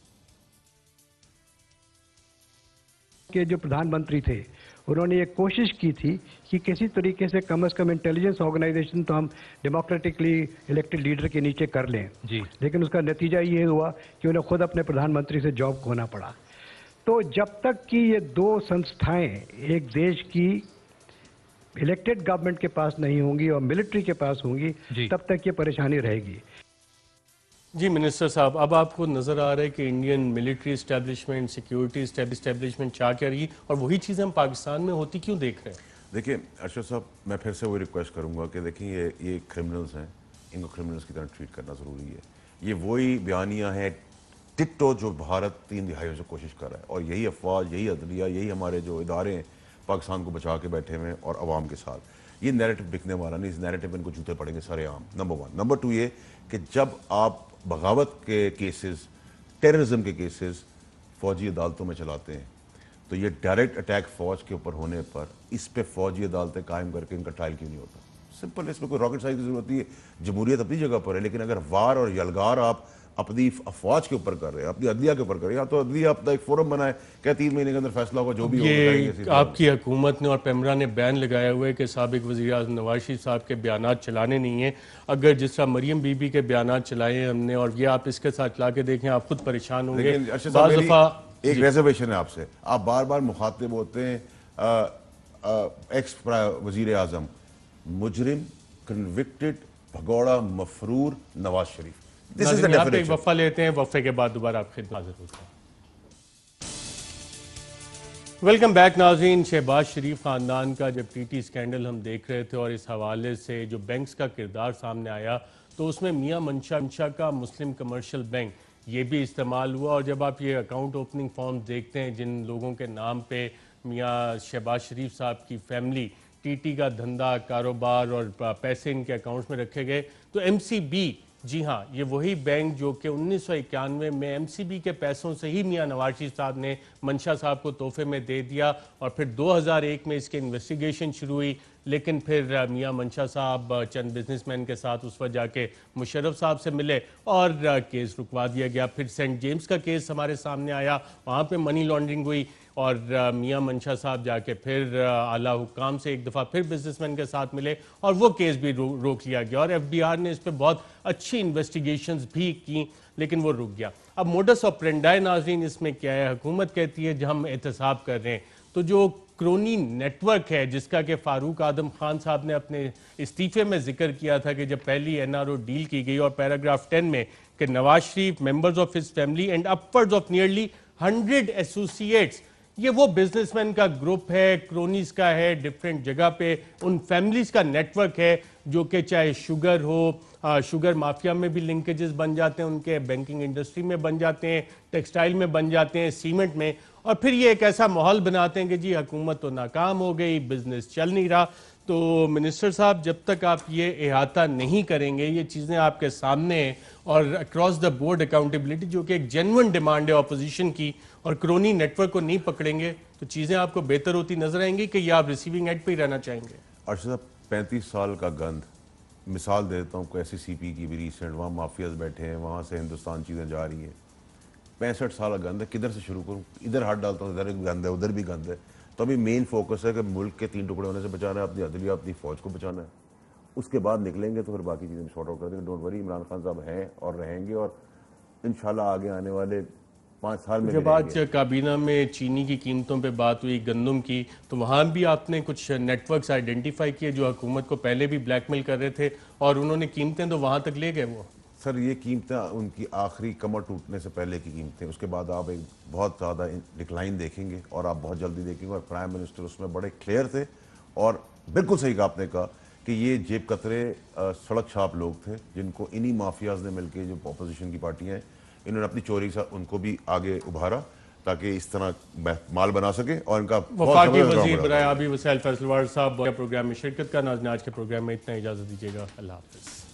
के जो प्रधानमंत्री थे उन्होंने ये कोशिश की थी कि किसी तरीके से कम इंटेलिजेंस ऑर्गेनाइजेशन तो हम डेमोक्रेटिकली इलेक्टेड लीडर के नीचे कर लें जी, लेकिन उसका नतीजा ये हुआ कि उन्हें खुद अपने प्रधानमंत्री से जॉब खोना पड़ा। तो जब तक कि ये दो संस्थाएं एक देश की इलेक्टेड गवर्नमेंट के पास नहीं होंगी और मिलिट्री के पास होंगी, तब तक ये परेशानी रहेगी। जी मिनिस्टर साहब, अब आपको नज़र आ रहा है कि Indian military establishment, security establishment चाह क्या रही और वही चीज़ें हम पाकिस्तान में होती क्यों देख रहे हैं? देखिए अरशद साहब, मैं फिर से वही रिक्वेस्ट करूंगा कि देखिए ये क्रिमिनल्स हैं, इनको क्रिमिनल्स की तरह ट्रीट करना ज़रूरी है। ये वही बयानियाँ हैं टिट्टो जो भारत 3 दिहाइयों से कोशिश कर रहा है और यही अफवाज, यही अदलिया, यही हमारे जो इदारे हैं पाकिस्तान को बचा के बैठे हुए हैं और अवाम के साथ। ये नैरेटिव बिकने वाला नहीं, इस नैरेटिव में इनको जूते पड़ेंगे सरेआम, नंबर 1। नंबर 2 ये कि जब आप बगावत के केसेस, टेररिज्म के केसेस फौजी अदालतों में चलाते हैं तो ये डायरेक्ट अटैक फौज के ऊपर होने पर इस पे फौजी अदालतें कायम करके इनका ट्रायल क्यों नहीं होता? सिंपल है, इसमें कोई रॉकेट साइंस की जरूरत नहीं है। जमहूरियत अपनी जगह पर है, लेकिन अगर वार और यलगार आप अपनी फौज के ऊपर कर रहे हैं, अपनी अदलिया के ऊपर कर रहे हैं, तो अदलिया अपना एक फोरम बनाए, क्या 3 महीने के अंदर फैसला होगा जो भी होगा। आपकी हुकूमत ने और पेमरा ने बैन लगाया हुआ है कि साबिक वज़ीर आज़म नवाज शरीफ साहब के बयानात चलाने नहीं है। अगर जिस तरह मरियम बीबी के बयानात चलाए हमने और ये आप इसके साथ चला के देखें, आप खुद परेशान होंगे। एक रिजर्वेशन है आपसे, आप बार बार मुखातिब होते हैं एक्स वज़ीर आज़म, मुजरिम, कन्विक्टेड, भगोड़ा, मफरूर नवाज शरीफ। आप एक वफ़ा लेते हैं, वफ़े के बाद दोबारा आप खिदमत हाजिर होते हैं। वेलकम बैक नाज़रीन। शहबाज शरीफ ख़ानदान का जब टीटी स्कैंडल हम देख रहे थे और इस हवाले से जो बैंक्स का किरदार सामने आया तो उसमें मियां मंशा का मुस्लिम कमर्शियल बैंक ये भी इस्तेमाल हुआ। और जब आप ये अकाउंट ओपनिंग फॉर्म देखते हैं जिन लोगों के नाम पे मियां शहबाज शरीफ साहब की फैमिली टीटी का धंधा कारोबार और पैसे इनके अकाउंट्स में रखे गए तो MCB, जी हाँ, ये वही बैंक जो कि 1991 में MCB के पैसों से ही मियां नवाज शरीफ साहब ने मंशा साहब को तोहफे में दे दिया और फिर 2001 में इसके इन्वेस्टिगेशन शुरू हुई। लेकिन फिर मियां मंशा साहब चंद बिजनेसमैन के साथ उस वक्त जाके मुशर्रफ साहब से मिले और केस रुकवा दिया गया। फिर सेंट जेम्स का केस हमारे सामने आया, वहाँ पे मनी लॉन्ड्रिंग हुई और मियां मंशा साहब जाके फिर आला हुक्काम से एक दफ़ा फिर बिजनेसमैन के साथ मिले और वो केस भी रोक लिया गया और FBR ने इस पर बहुत अच्छी इन्वेस्टिगेशंस भी की लेकिन वो रुक गया। अब मोडस ऑपरेंडाई नाज़रीन इसमें क्या है, हुकूमत कहती है जब हम एहतसाब कर रहे हैं तो जो क्रोनी नेटवर्क है जिसका कि फारूक आदम खान साहब ने अपने इस्तीफे में जिक्र किया था कि जब पहली NRO डील की गई और पैराग्राफ 10 में कि Nawaz Sharif, members of his family and upwards of nearly 100 associates, ये वो बिजनेसमैन का ग्रुप है, क्रोनीज का है, डिफरेंट जगह पे उन फैमिलीज का नेटवर्क है जो कि चाहे शुगर हो, शुगर माफिया में भी लिंकेजेस बन जाते हैं उनके, बैंकिंग इंडस्ट्री में बन जाते हैं, टेक्सटाइल में बन जाते हैं, सीमेंट में, और फिर ये एक ऐसा माहौल बनाते हैं कि जी हुकूमत तो नाकाम हो गई, बिजनेस चल नहीं रहा। तो मिनिस्टर साहब जब तक आप ये इहाता नहीं करेंगे, ये चीज़ें आपके सामने हैं और अक्रॉस द बोर्ड अकाउंटेबिलिटी जो कि एक जेन्युइन डिमांड है ऑपोजिशन की, और क्रोनी नेटवर्क को नहीं पकड़ेंगे तो चीज़ें आपको बेहतर होती नजर आएंगी कि या आप रिसीविंग एंड पे ही रहना चाहेंगे? अर्शद साहब 35 साल का गंद, मिसाल देता हूँ ऐसी CP की भी रिसेंट, वहाँ माफियाज बैठे हैं, वहाँ से हिंदुस्तान चीज़ें जा रही हैं। 65 साल का गंद है, किधर से शुरू करूँ? इधर हाथ डालता हूँ, इधर भी गंद है, उधर भी गंद है। तो अभी मेन फोकस है कि मुल्क के 3 टुकड़े होने से बचाना है, अपनी अदलिया, अपनी फौज को बचाना है। उसके बाद निकलेंगे तो फिर बाकी चीज़ें शॉर्ट आउट कर देंगे। डोंट वरी, इमरान खान साहब हैं और रहेंगे और इंशाल्लाह आगे आने वाले 5 साल में। जब आज काबीना में चीनी की कीमतों पे बात हुई, गंदम की, तो वहाँ भी आपने कुछ नेटवर्क्स आइडेंटिफाई किए जो हुकूमत को पहले भी ब्लैकमेल कर रहे थे और उन्होंने कीमतें तो वहाँ तक ले गए? वो सर ये कीमतें उनकी आखिरी कमर टूटने से पहले की कीमतें, उसके बाद आप एक बहुत ज़्यादा डिक्लाइन देखेंगे और आप बहुत जल्दी देखेंगे। और प्राइम मिनिस्टर उसमें बड़े क्लियर थे और बिल्कुल सही कहा आपने कहा कि ये जेब कतरे सड़क छाप लोग थे जिनको इन्हीं माफियाज ने मिलकर, जो अपोजिशन की पार्टियाँ हैं, इन्होंने अपनी चोरी से उनको भी आगे उभारा ताकि इस तरह माल बना सके। और इनका वफाकी वज़ीर बराए आबी वसाइल फैसल वार साहब प्रोग्राम में शिरकत का। नाज़रीन आज के प्रोग्राम में इतना, इजाज़त दीजिएगा, अल्लाह हाफ़िज़।